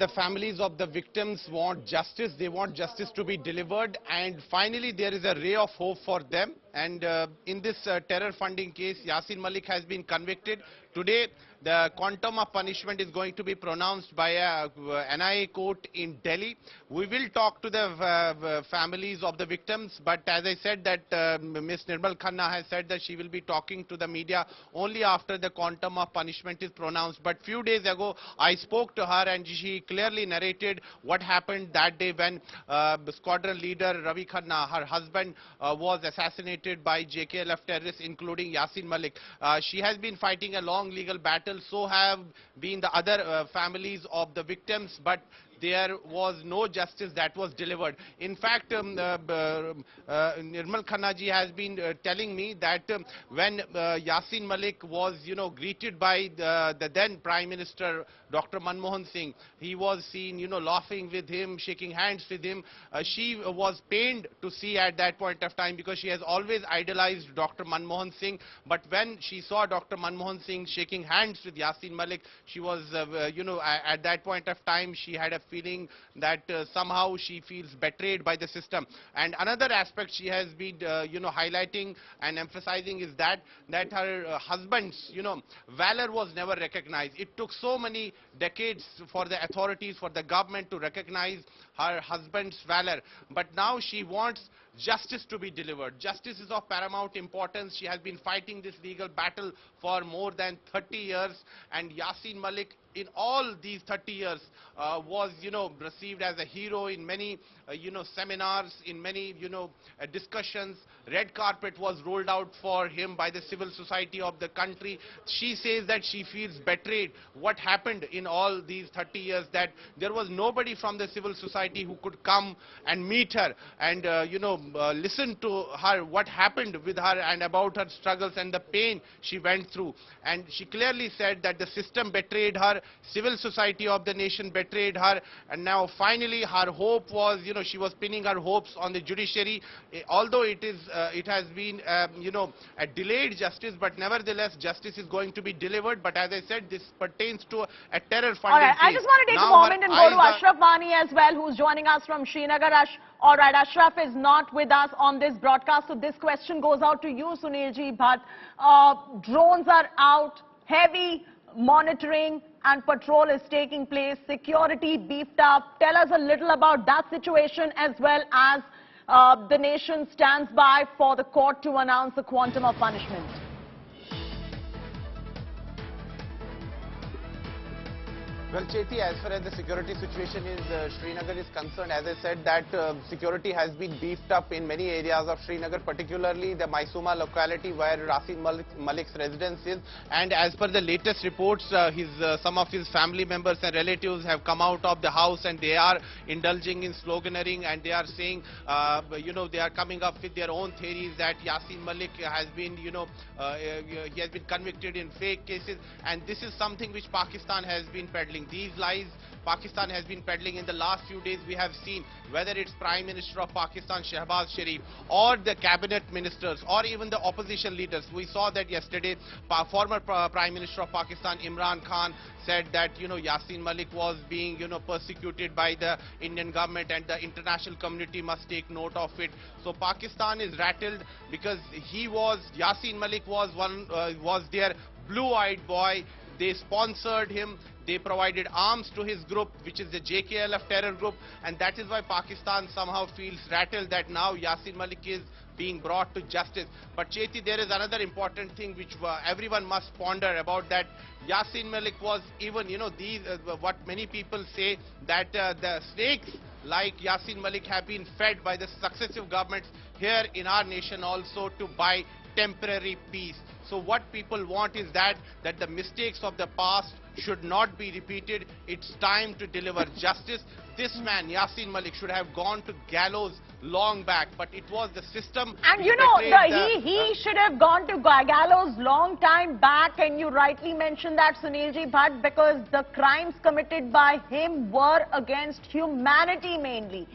The families of the victims want justice. They want justice to be delivered, and finally there is a ray of hope for them. And in this terror funding case, Yasin Malik has been convicted. Today, the quantum of punishment is going to be pronounced by a NIA court in Delhi. We will talk to the families of the victims, but as I said that Ms. Nirmal Khanna has said that she will be talking to the media only after the quantum of punishment is pronounced. But few days ago, I spoke to her and she clearly narrated what happened that day when squadron leader Ravi Khanna, her husband, was assassinated by JKLF terrorists, including Yasin Malik. She has been fighting a long legal battle, so have been the other families of the victims, but there was no justice that was delivered. In fact, Nirmal Khanna ji has been telling me that when Yasin Malik was, greeted by the then Prime Minister, Dr. Manmohan Singh, he was seen, laughing with him, shaking hands with him. She was pained to see at that point of time because she has always idolized Dr. Manmohan Singh. But when she saw Dr. Manmohan Singh shaking hands with Yasin Malik, she was, at that point of time, she had a feeling that somehow she feels betrayed by the system. And another aspect she has been, highlighting and emphasizing is that her husband's, valor was never recognized. It took so many decades for the authorities, for the government to recognize her husband's valor. But now she wants justice to be delivered. Justice is of paramount importance. She has been fighting this legal battle for more than 30 years, and Yasin Malik in all these 30 years was, received as a hero in many, seminars, in many, discussions. Red carpet was rolled out for him by the civil society of the country. She says that she feels betrayed. What happened in all these 30 years, that there was nobody from the civil society who could come and meet her and, listen to her, what happened with her and about her struggles and the pain she went through. And she clearly said that the system betrayed her, civil society of the nation betrayed her, and now finally her hope was, she was pinning her hopes on the judiciary. Although it has been, a delayed justice, but nevertheless justice is going to be delivered. But as I said, this pertains to a terror funding All right, case. I just want to take a moment and go to Ashraf Wani as well, who's joining us from Srinagar. All right, Ashraf is not with us on this broadcast, so this question goes out to you, Sunilji Bhatt. Drones are out, heavy monitoring and patrol is taking place, security beefed up. Tell us a little about that situation, as well as the nation stands by for the court to announce the quantum of punishment. Well, Cheti, as far as the security situation in Srinagar is concerned, as I said, that security has been beefed up in many areas of Srinagar, particularly the Maisuma locality where Yasin Malik's residence is. And as per the latest reports, some of his family members and relatives have come out of the house and they are indulging in sloganeering, and they are saying, they are coming up with their own theories that Yasin Malik has been, he has been convicted in fake cases, and this is something which Pakistan has been peddling. These lies Pakistan has been peddling in the last few days. We have seen whether it's Prime Minister of Pakistan Shehbaz Sharif or the cabinet ministers or even the opposition leaders. We saw that yesterday former Prime Minister of Pakistan Imran Khan said that Yasin Malik was being persecuted by the Indian government and the international community must take note of it. So Pakistan is rattled because Yasin Malik was their blue-eyed boy. They sponsored him, they provided arms to his group, which is the JKLF terror group, and that is why Pakistan somehow feels rattled that now Yasin Malik is being brought to justice. But Cheti, there is another important thing which everyone must ponder about, that Yasin Malik was even, what many people say, that the snakes like Yasin Malik have been fed by the successive governments here in our nation also to buy temporary peace. So what people want is that the mistakes of the past should not be repeated. It's time to deliver justice. This man, Yasin Malik, should have gone to gallows long back, but it was the system. And he should have gone to gallows long time back, and you rightly mentioned that, Sunilji Bhatt, because the crimes committed by him were against humanity mainly.